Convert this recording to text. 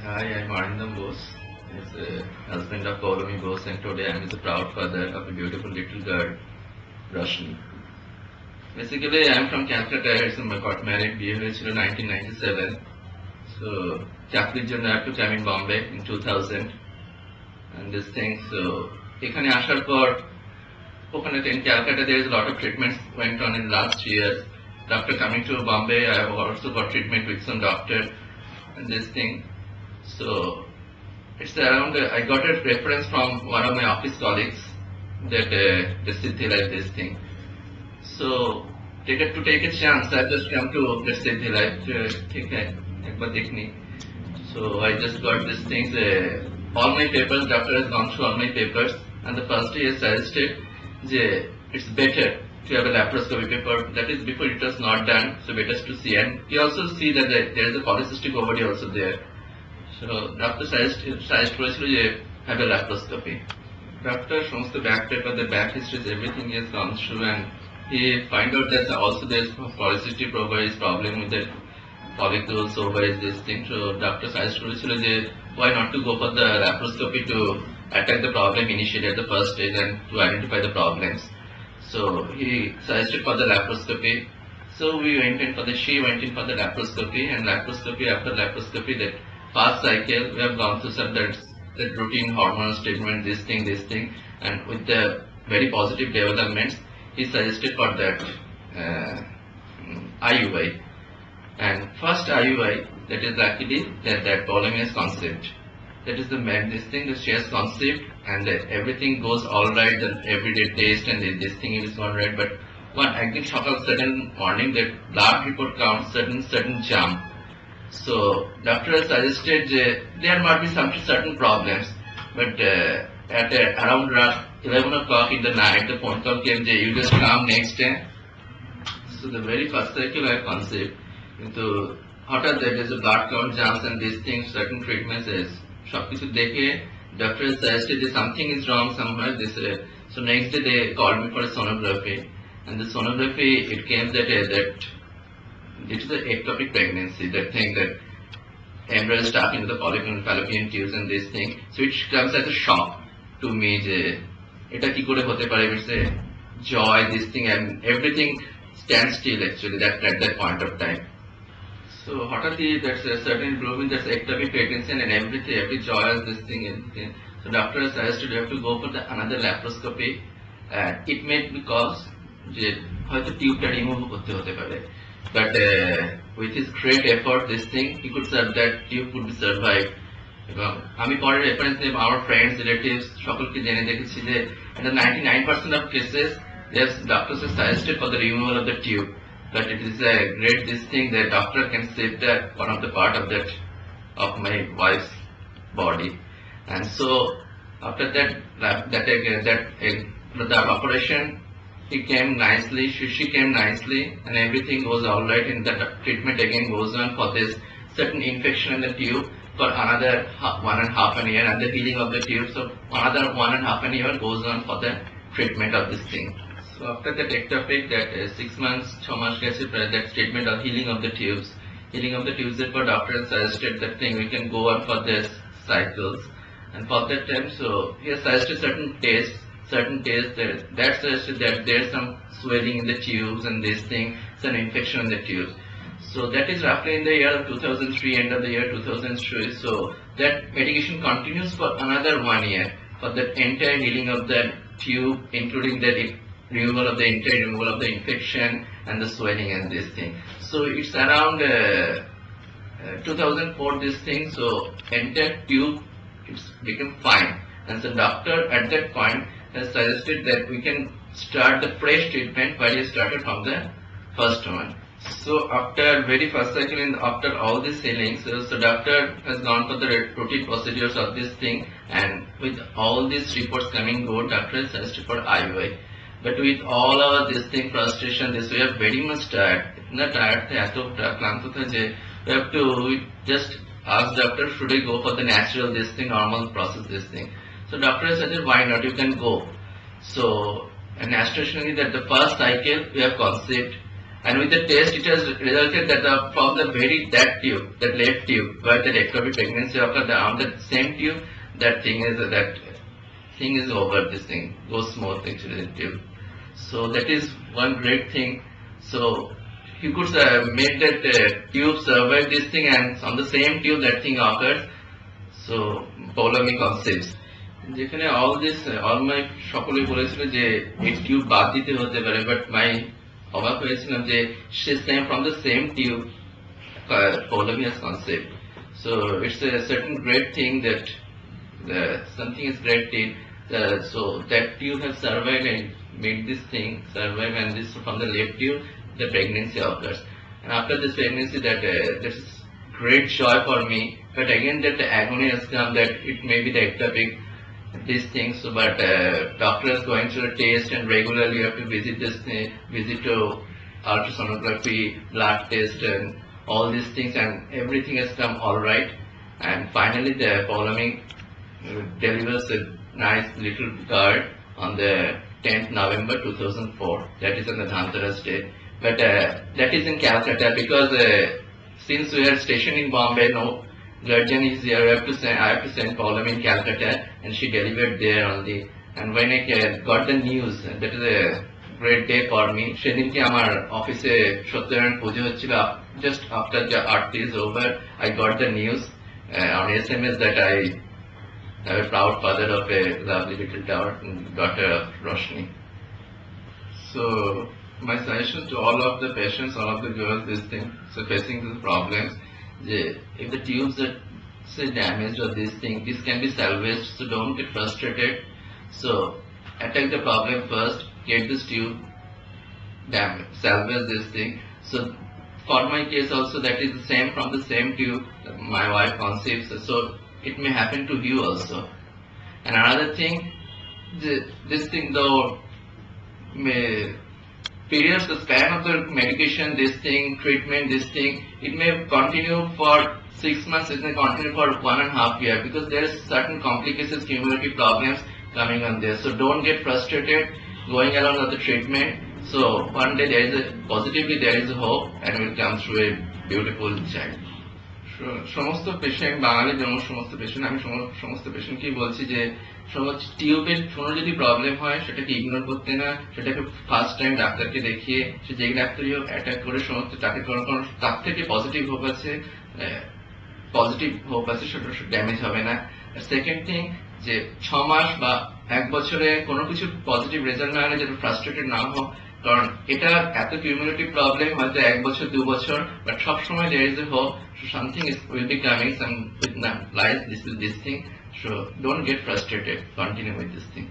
Hi, I'm Arindam Bose. He's a husband of Paulami Bose, and today I'm the proud father of a beautiful little girl, Roshni. Basically, I'm from Calcutta. I got married in 1997. So, Catholic Junior I have to come in Bombay in 2000. And this thing, so, এখানে আসার পর ওখানে in Calcutta there is a lot of treatments went on in last years. After coming to Bombay, I have also got treatment with some doctor and this thing. So it's around, I got a reference from one of my office colleagues that the SiddhiLife this thing. So to take a chance, I just come to the SiddhiLife. So I just got these things, all my papers, doctor has gone through all my papers, and the first day he suggested it's better to have a laparoscopy paper, that is before it was not done, so better to see. And you also see that there is a polycystic ovary also there. So doctor suggest have a laparoscopy. Doctor shows the back paper, the back histories, everything he has gone through, and he find out that also there is polycystic ovaries problem with the follicles, ovaries, this thing. So doctor suggest why not to go for the laparoscopy to attack the problem initially at the first stage and to identify the problems. So he suggested for the laparoscopy. So she went in for the laparoscopy, and after laparoscopy, that first cycle we have gone through some that routine hormones treatment, this thing, and with the very positive developments, he suggested for that IUI. And first IUI, that is actually that Ptolemy's concept. That is the main this thing that she has conceived, and everything goes all right, the everyday taste and this thing is all right. But one acting shock of sudden morning that blood report counts certain jump. So doctor has suggested there might be some certain problems, but at around 11 o'clock in the night, the phone call came. You just come next day. So the very first cycle I conceived into hঠাৎ there is a blood count jumps and these things, certain treatments is সবকিছু দেখে doctor suggested that something is wrong somewhere. So next day they called me for a sonography, and the sonography it came that it is an ectopic pregnancy. That thing that embryo is stuck into the fallopian tubes and this thing. So it comes as a shock to me. Eta ki kore hote pare? It's a joy, this thing, and everything stands still actually at that point of time. So hotly there's a certain improvement, there's ectopic pregnancy and everything, every joyous this thing. So doctor suggested you have to go for another laparoscopy. It may be cause হয়তো টিউবটা remove করতে হতে পারে, but with his great effort this thing he could serve that tube could be survived. এবং আমি পরে reference নেব আমার friends relatives সকলকে জেনে দেখেছি যে এটা 99% of cases yes doctors have suggested for the removal of the tube, but it is a great this thing that doctor can save that one of the part of that of my wife's body. And so after that operation he came nicely, she came nicely, and everything goes all right, and the treatment again goes on for this certain infection in the tube for another 1.5 year, and the healing of the tube. So another 1.5 year goes on for the treatment of this thing. So after that ectopic, that 6 months, 6 months, that treatment of healing of the tubes, therefore doctor suggested that thing we can go on for this cycles, and for that time, so he has suggested certain tests that suggested that there's some swelling in the tubes and this thing, some infection in the tubes. So that is roughly in the year of 2003, end of the year 2003. So that medication continues for another 1 year for the entire healing of the tube, including the removal of the infection and the swelling and this thing. So it's around 2004 this thing. So entire tube it's become fine, and the doctor at that point has suggested that we can start the fresh treatment while he started from the first one. So after very first cycle and after all these healings, so doctor has gone for the routine procedures of this thing, and with all these reports coming good, doctor has suggested for IUI. But with all our this thing frustration, we are very much tired. Not tired, we have to just ask doctor, should we go for the natural this thing, normal process this thing. So doctor said, why not, you can go. So and astonishingly that the first cycle we have conceived, And with the test, it has resulted that from the that tube, that left tube, where the ectopic pregnancy occurred, on the same tube, that thing is over. This thing goes smooth actually the tube. So that is one great thing. So you could make that tube survive this thing, and on the same tube that thing occurs. So polemic concepts. যেখানে all my সকলে বলেছিল যে এই tube বাদ দিতে হতে পারে, but my অবাক হয়েছিলাম যে same from the same tube polemic concept. So it's a certain great thing that something is great thing. So that tube has survived and made this thing survive, and this from the left tube the pregnancy occurs. And after this pregnancy, that this is great joy for me. But again, that the agony has come that it may be the ectopic these things. So, but doctor is going through a test, and regularly you have to visit to ultrasonography, blood test, and all these things, and everything has come all right. And finally, the polemic delivers a nice little girl on the 10th November 2004. That is on the Dhanteras day. But that is in Calcutta, because since we are stationed in Bombay, no guardian is here. I have to send Paula in Calcutta, and she delivered there only. And when I got the news, that is a great day for me. সেদিনকে আমার অফিসে সত্যনারায়ণ পুজো হচ্ছিল. Just after the aarti is over, I got the news on SMS that I am a proud father of a lovely little daughter of Roshni. So my suggestion to all of the patients, all of the girls, this thing, so facing these problems, if the tubes are say damaged or this thing, this can be salvaged, so don't get frustrated. So attack the problem first, get this tube damaged, salvage this thing. So for my case also, that is the same from the same tube my wife conceives, so it may happen to you also. And another thing, this thing though may periods, the span of the medication, this thing, treatment, this thing, it may continue for 6 months, it may continue for 1.5 years, because there is certain complications, cumulative problems coming on there. So don't get frustrated going along with the treatment. So one day positively there is a hope, and will come through a beautiful child. সমস্ত patient, বাঙালির জন্য সমস্ত patient, আমি সমস্ত পেশেন্টকেই বলছি যে টিউবের কোনো যদি প্রবলেম হয় সেটাকে ইগনোর করতে না, সেটাকে ফার্স্ট টাইম ডাক্তারকে দেখিয়ে, সে যেই ডাক্তারই হোক অ্যাটাক করে সমস্ত তাকে তার থেকে পজিটিভ হোপ আছে, সেটা ড্যামেজ হবে না। সেকেন্ড থিং, যে 6 মাস বা 1 বছরে কোনো কিছু পজিটিভ রেজাল্ট না হলে যেটা ফ্রাস্ট্রেটেড না হোক, কারণ এটা এত কিউমুলেটিভ প্রবলেম, হয়তো 1 বছর 2 বছর, বাট সবসময় there is a hope, so something will be coming, some with life, this thing, so don't get frustrated, continue with this thing.